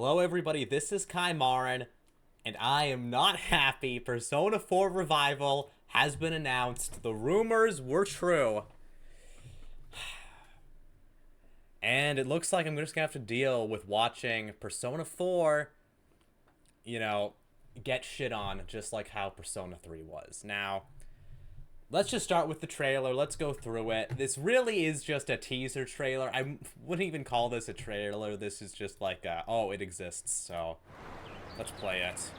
Hello everybody, this is Kai Marin, and I am not happy. Persona 4 Revival has been announced. The rumors were true. And it looks like I'm just gonna have to deal with watching Persona 4, you know, get shit on just like how Persona 3 was. Now, let's just start with the trailer. Let's go through it. This really is just a teaser trailer. I wouldn't even call this a trailer. This is just like, oh, it exists. So, let's play it.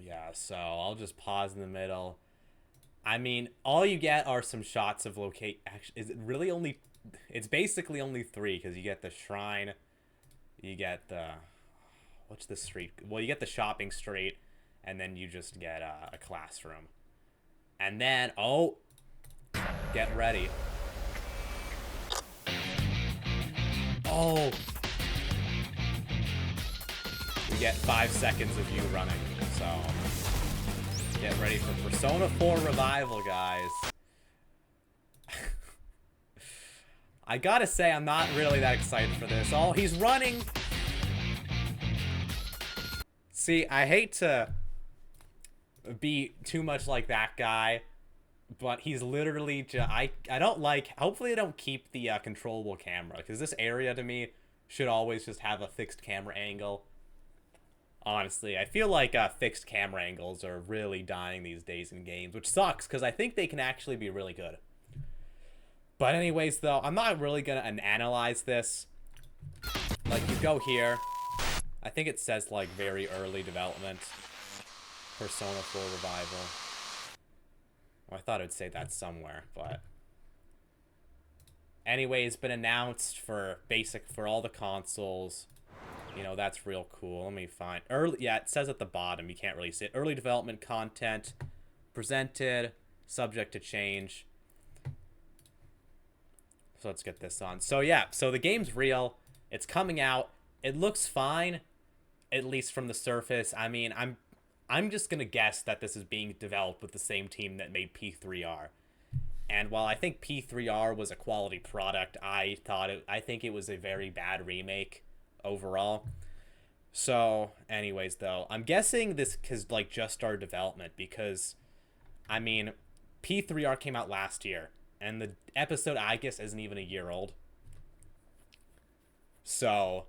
Yeah, so I'll just pause in the middle. I mean, all you get are some shots of locate. Actually, is it really only? It's basically only three because you get the shrine, you get the what's the street? Well, you get the shopping street, and then you just get a classroom, and then oh, get ready. Oh, you get 5 seconds of you running. So get ready for Persona 4 Revival, guys. I gotta say, I'm not really that excited for this. Oh, he's running! See, I hate to be too much like that guy, but he's literally just... I don't like... Hopefully I don't keep the controllable camera, because this area, to me, should always just have a fixed camera angle. Honestly, I feel like fixed camera angles are really dying these days in games, which sucks, because I think they can actually be really good. But anyways, though, I'm not really going to analyze this. Like, you go here. I think it says, like, very early development. Persona 4 Revival. Well, I thought it would say that somewhere, but... Anyway, it's been announced for all the consoles. You know, that's real cool. Let me find... Yeah, it says at the bottom. You can't really see it. Early development content. Presented. Subject to change. So let's get this on. So yeah, so the game's real. It's coming out. It looks fine, at least from the surface. I mean, I'm just gonna guess that this is being developed with the same team that made P3R. And while I think P3R was a quality product, I think it was a very bad remake overall. So, anyways, though, I'm guessing this has like just started development because, I mean, P3R came out last year. And the episode, I guess, isn't even a year old. So,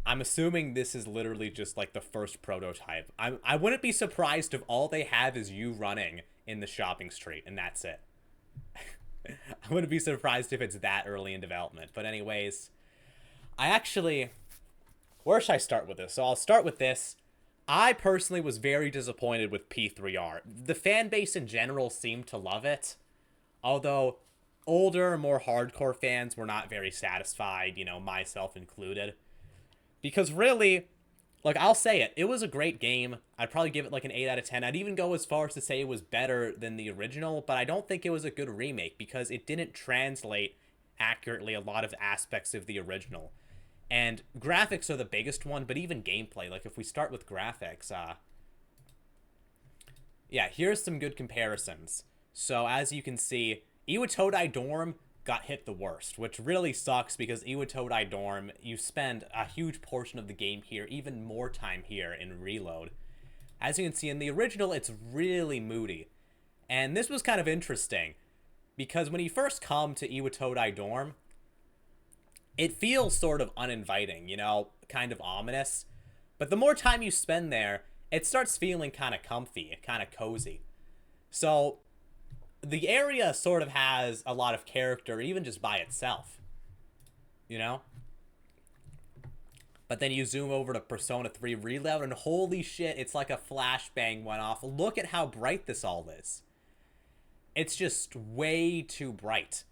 I'm assuming this is literally just, like, the first prototype. I wouldn't be surprised if all they have is you running in the shopping street, and that's it. I wouldn't be surprised if it's that early in development. But anyways, where should I start with this? So, I'll start with this. I personally was very disappointed with P3R. The fan base in general seemed to love it. Although... older, more hardcore fans were not very satisfied, you know, myself included. Because really, like, I'll say it, it was a great game. I'd probably give it like an 8 out of 10. I'd even go as far as to say it was better than the original, but I don't think it was a good remake because it didn't translate accurately a lot of aspects of the original. And graphics are the biggest one, but even gameplay. Like, if we start with graphics, yeah, here's some good comparisons. So, as you can see, Iwatodai Dorm got hit the worst, which really sucks because Iwatodai Dorm, you spend a huge portion of the game here, even more time here in Reload. As you can see in the original, it's really moody. And this was kind of interesting because when you first come to Iwatodai Dorm, it feels sort of uninviting, you know, kind of ominous. But the more time you spend there, it starts feeling kind of comfy, kind of cozy. So... the area sort of has a lot of character, even just by itself, you know? But then you zoom over to Persona 3 Reload, and holy shit, it's like a flashbang went off. Look at how bright this all is. It's just way too bright.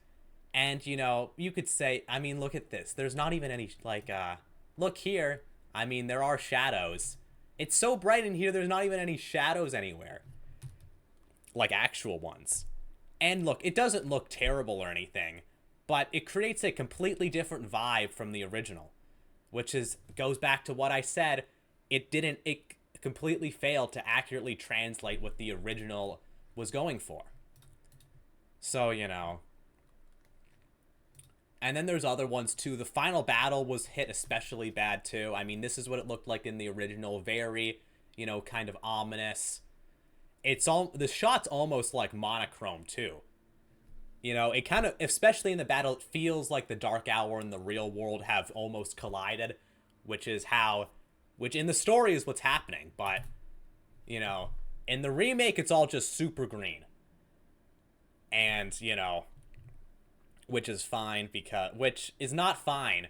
And, you know, you could say, I mean, look at this. There's not even any, like, look here. I mean, there are shadows. It's so bright in here, there's not even any shadows anywhere. Like, actual ones. And look, it doesn't look terrible or anything, but it creates a completely different vibe from the original, which is goes back to what I said. It completely failed to accurately translate what the original was going for. So, and then there's other ones too. The final battle was hit especially bad too. I mean, this is what it looked like in the original. Very, kind of ominous. The shot's almost like monochrome too. It kind of, especially in the battle, it feels like the Dark Hour and the real world have almost collided, which in the story is what's happening. But, in the remake, it's all just super green. And, which is fine which is not fine,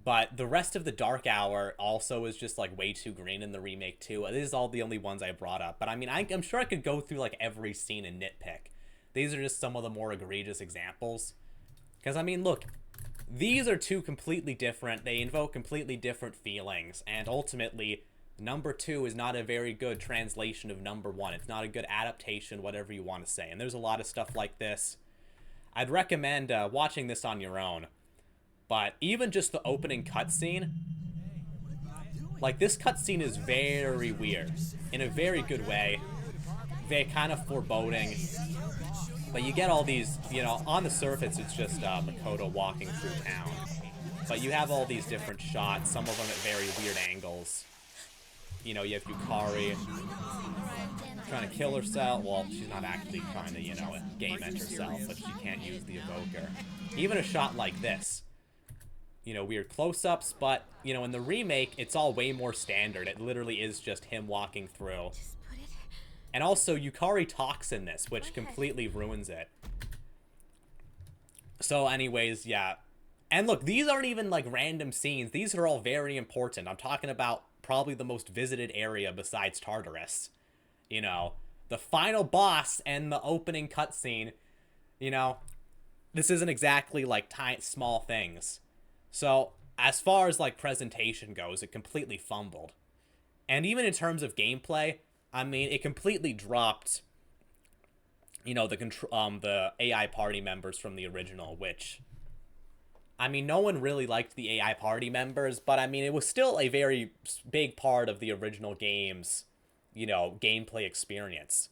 but the rest of the Dark Hour also is just like way too green in the remake too. These are all the only ones I brought up, but I mean, I'm sure I could go through like every scene and nitpick. These are just some of the more egregious examples. Because I mean, look, these are two completely different, they invoke completely different feelings, and ultimately, number 2 is not a very good translation of number 1. It's not a good adaptation, whatever you want to say. And there's a lot of stuff like this. I'd recommend watching this on your own. But even just the opening cutscene, like this cutscene is very weird in a very good way. Very kind of foreboding. But you get all these, on the surface it's just Makoto walking through town. But you have all these different shots, some of them at very weird angles. You have Yukari trying to kill herself. Well, she's not actually trying to, game end herself, but she can't use the evoker. Even a shot like this, weird close-ups, but, in the remake, it's all way more standard. It literally is just him walking through. And also, Yukari talks in this, which completely ruins it. So anyways, yeah. And look, these aren't even, like, random scenes. These are all very important. I'm talking about probably the most visited area besides Tartarus. The final boss and the opening cutscene, this isn't exactly, like, small things. So, as far as, like, presentation goes, it completely fumbled. And even in terms of gameplay, I mean, it completely dropped, the AI party members from the original, which, I mean, no one really liked the AI party members, but I mean, it was still a very big part of the original game's, gameplay experience.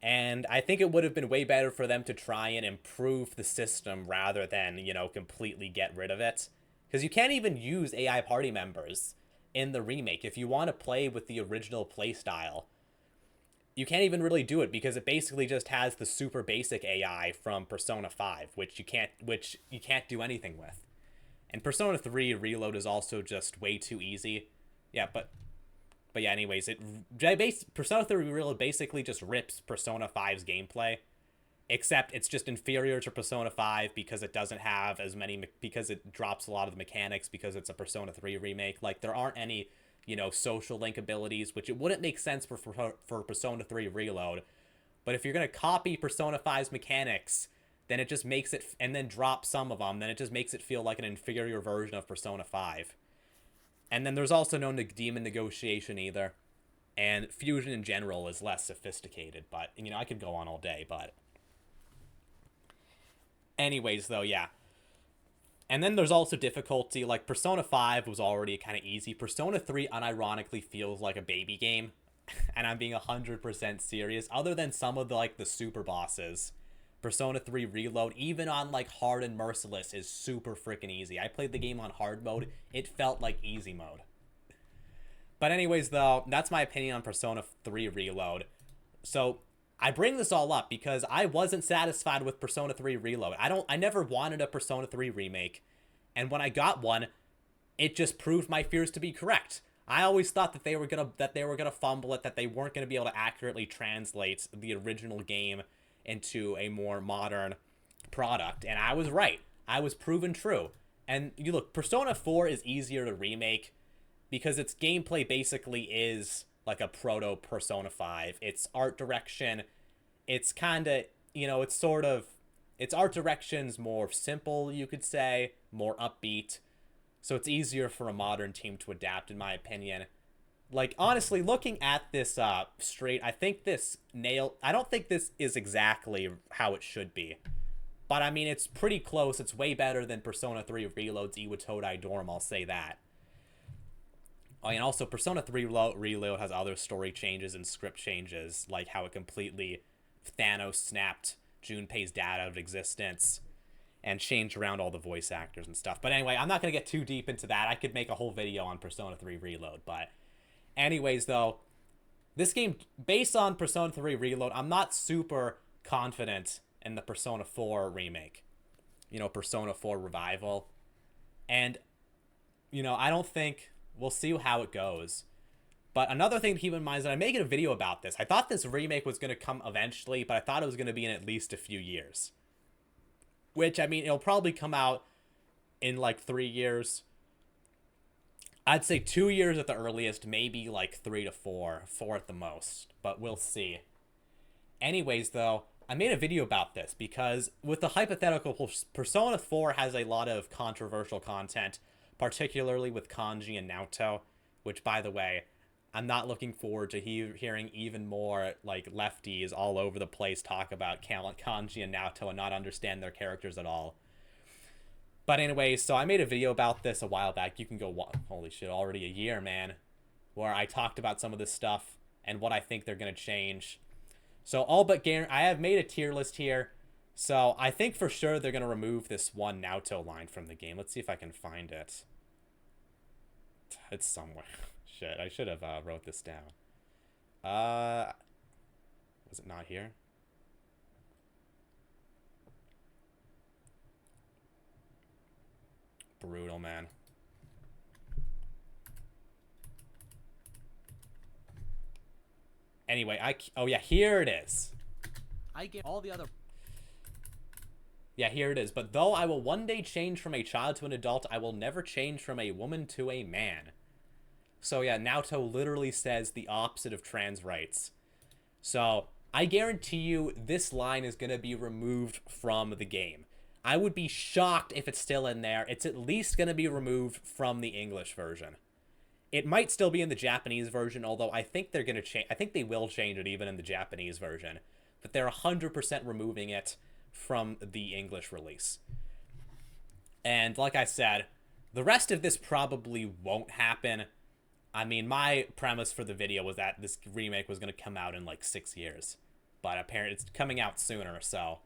And I think it would have been way better for them to try and improve the system rather than, completely get rid of it. Because you can't even use AI party members in the remake. If you want to play with the original playstyle, you can't even really do it because it basically just has the super basic AI from Persona 5, which you can't do anything with. And Persona 3 Reload is also just way too easy. Yeah, but yeah, anyways, Persona 3 Reload basically just rips Persona 5's gameplay, except it's just inferior to Persona 5 because it doesn't have as many, because it drops a lot of the mechanics because it's a Persona 3 remake. Like, there aren't any, social link abilities, which it wouldn't make sense for Persona 3 Reload. But if you're going to copy Persona 5's mechanics, then it just makes it, and then drop some of them, then it just makes it feel like an inferior version of Persona 5. And then there's also no demon negotiation either. And fusion in general is less sophisticated, but, I could go on all day, but... Anyways, though, yeah. And then there's also difficulty, like, Persona 5 was already kind of easy. Persona 3 unironically feels like a baby game, and I'm being 100% serious. Other than some of the super bosses, Persona 3 Reload, even on, hard and merciless, is super freaking easy. I played the game on hard mode. It felt like easy mode. But anyways, though, that's my opinion on Persona 3 Reload. So, I bring this all up because I wasn't satisfied with Persona 3 Reload. I never wanted a Persona 3 remake. And when I got one, it just proved my fears to be correct. I always thought that they were gonna fumble it, that they weren't gonna be able to accurately translate the original game into a more modern product, and I was right. I was proven true. And you look, Persona 4 is easier to remake because its gameplay basically is like a proto Persona 5. Its art direction, it's kind of, its art direction's more simple, you could say, more upbeat. So it's easier for a modern team to adapt, in my opinion. Like, honestly, looking at this straight, I don't think this is exactly how it should be. But, I mean, it's pretty close. It's way better than Persona 3 Reload's Iwatodai Dorm, I'll say that. Oh, and also, Persona 3 Reload has other story changes and script changes, like how it completely Thanos snapped Junpei's dad out of existence and changed around all the voice actors and stuff. But anyway, I'm not going to get too deep into that. I could make a whole video on Persona 3 Reload. But anyways, though, this game, based on Persona 3 Reload, I'm not super confident in the Persona 4 remake. You know, Persona 4 Revival. And, you know, I don't think... We'll see how it goes. But another thing to keep in mind is that I'm making a video about this. I thought this remake was going to come eventually, but I thought it was going to be in at least a few years. Which, I mean, it'll probably come out in like 3 years. I'd say 2 years at the earliest, maybe like 3 to 4. 4 at the most. But we'll see. Anyways, though, I made a video about this because with the hypothetical, Persona 4 has a lot of controversial content, particularly with Kanji and Naoto, which, by the way, I'm not looking forward to hearing even more, like, lefties all over the place talk about Kanji and Naoto and not understand their characters at all. But anyway, so I made a video about this a while back. You can go, holy shit, already a year, man, where I talked about some of this stuff and what I think they're going to change. So all but I have made a tier list here. So I think for sure they're going to remove this one Naoto line from the game. Let's see if I can find it. It's somewhere. Shit, I should have wrote this down. Was it not here? Brutal, man. Anyway, oh yeah, here it is. I get all the other... Yeah, here it is. But though I will one day change from a child to an adult, I will never change from a woman to a man. So yeah, Naoto literally says the opposite of trans rights. So I guarantee you this line is going to be removed from the game. I would be shocked if it's still in there. It's at least going to be removed from the English version. It might still be in the Japanese version, although I think they're going to change. I think they will change it even in the Japanese version. But they're 100% removing it from the English release. And like I said, the rest of this probably won't happen. I mean, my premise for the video was that this remake was going to come out in like 6 years. But apparently it's coming out sooner, so.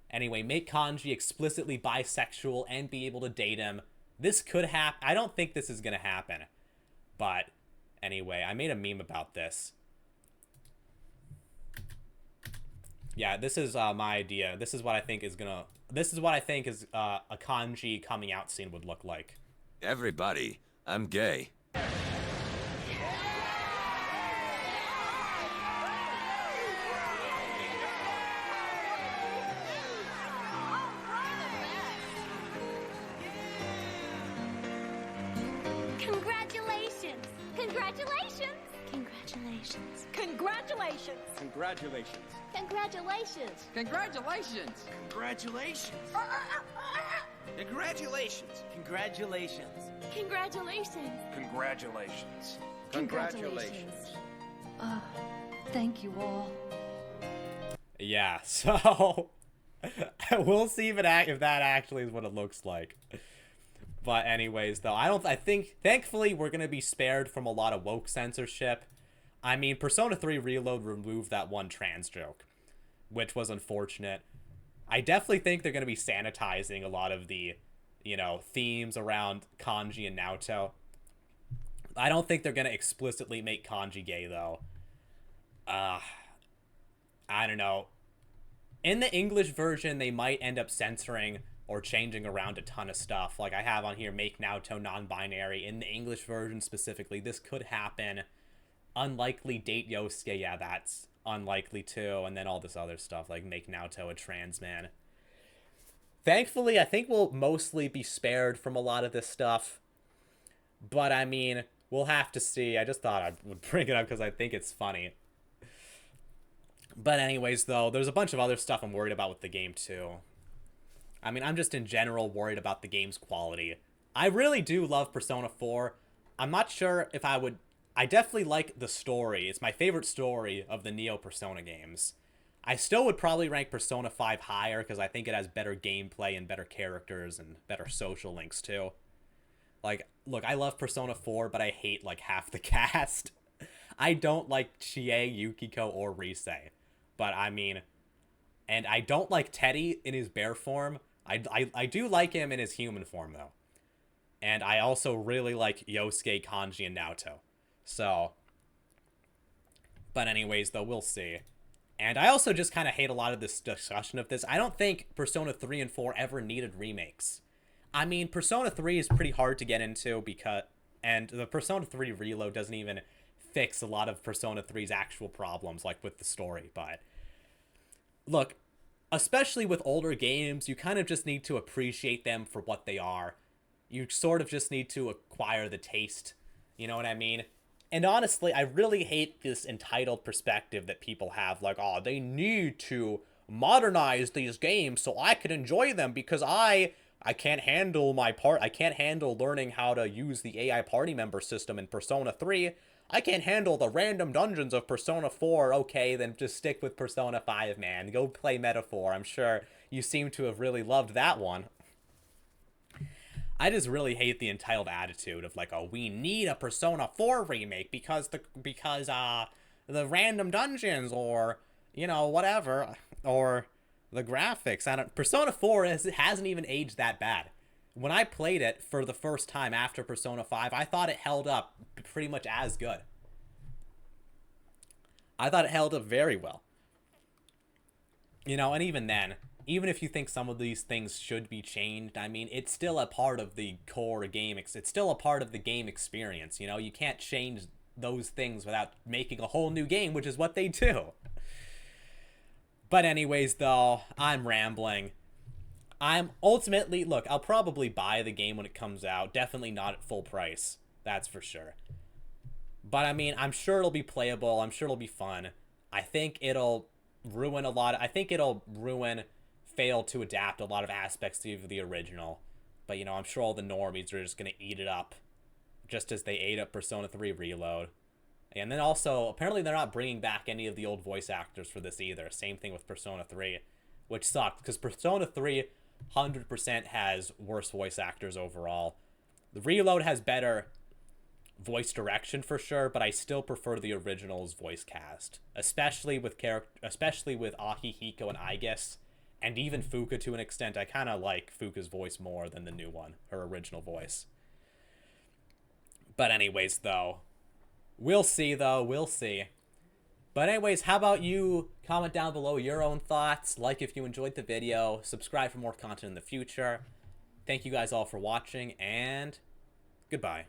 Anyway, make Kanji explicitly bisexual and be able to date him. This could happen. I don't think this is going to happen. But anyway, I made a meme about this. Yeah, this is my idea. This is what I think is a Kanji coming out scene would look like. Everybody, I'm gay. Congratulations! Congratulations! Congratulations! Congratulations! Congratulations. Congratulations! Congratulations! Congratulations. Congratulations. Congratulations. Congratulations! Congratulations. Congratulations! Thank you all. Yeah, so we'll see if that actually is what it looks like. But anyways, though, I think, thankfully, we're going to be spared from a lot of woke censorship. I mean, Persona 3 Reload removed that one trans joke, which was unfortunate. I definitely think they're going to be sanitizing a lot of the, you know, themes around Kanji and Naoto. I don't think they're going to explicitly make Kanji gay, though. I don't know. In the English version, they might end up censoring or changing around a ton of stuff. Like I have on here, make Naoto non-binary. In the English version specifically, this could happen. Unlikely date Yosuke, yeah, that's unlikely too. And then all this other stuff, like make Naoto a trans man. Thankfully, I think we'll mostly be spared from a lot of this stuff. But I mean, we'll have to see. I just thought I would bring it up because I think it's funny. But anyways, though, there's a bunch of other stuff I'm worried about with the game too. I mean, I'm just in general worried about the game's quality. I really do love Persona 4. I'm not sure if I would I definitely like the story. It's my favorite story of the Neo Persona games. I still would probably rank Persona 5 higher because I think it has better gameplay and better characters and better social links too. Like, look, I love Persona 4, but I hate like half the cast. I don't like Chie, Yukiko, or Rise. But I mean, and I don't like Teddy in his bear form. I do like him in his human form though. And I also really like Yosuke, Kanji, and Naoto. So, but anyways, though, we'll see. And I also just kind of hate a lot of this discussion of this. I don't think Persona 3 and 4 ever needed remakes. I mean, Persona 3 is pretty hard to get into and the Persona 3 Reload doesn't even fix a lot of Persona 3's actual problems, like with the story. But look, especially with older games, you kind of just need to appreciate them for what they are. You sort of just need to acquire the taste. You know what I mean? And honestly, I really hate this entitled perspective that people have, like, oh, they need to modernize these games so I can enjoy them because I can't handle I can't handle learning how to use the AI party member system in Persona 3. I can't handle the random dungeons of Persona 4. Okay, then just stick with Persona 5, man. Go play Metaphor. I'm sure you seem to have really loved that one. I just really hate the entitled attitude of like, oh, we need a Persona 4 remake because the random dungeons or, you know, whatever, or the graphics. Persona 4 hasn't even aged that bad. When I played it for the first time after Persona 5, I thought it held up pretty much as good. I thought it held up very well. You know, and even then, even if you think some of these things should be changed, I mean, it's still a part of the core game. It's still a part of the game experience, you know? You can't change those things without making a whole new game, which is what they do. But anyways, though, I'm rambling. I'm ultimately, look, I'll probably buy the game when it comes out. Definitely not at full price. That's for sure. But I mean, I'm sure it'll be playable. I'm sure it'll be fun. I think it'll ruin fail to adapt a lot of aspects to the original. But, you know, I'm sure all the normies are just going to eat it up. Just as they ate up Persona 3 Reload. And then also, apparently they're not bringing back any of the old voice actors for this either. Same thing with Persona 3. Which sucked, because Persona 3 100% has worse voice actors overall. The Reload has better voice direction for sure, but I still prefer the original's voice cast. Especially with Akihiko and Aigis. And even Fuka to an extent. I kind of like Fuka's voice more than the new one, her original voice. But anyways, though, we'll see, we'll see. But anyways, how about you comment down below your own thoughts, like if you enjoyed the video, subscribe for more content in the future. Thank you guys all for watching, and goodbye.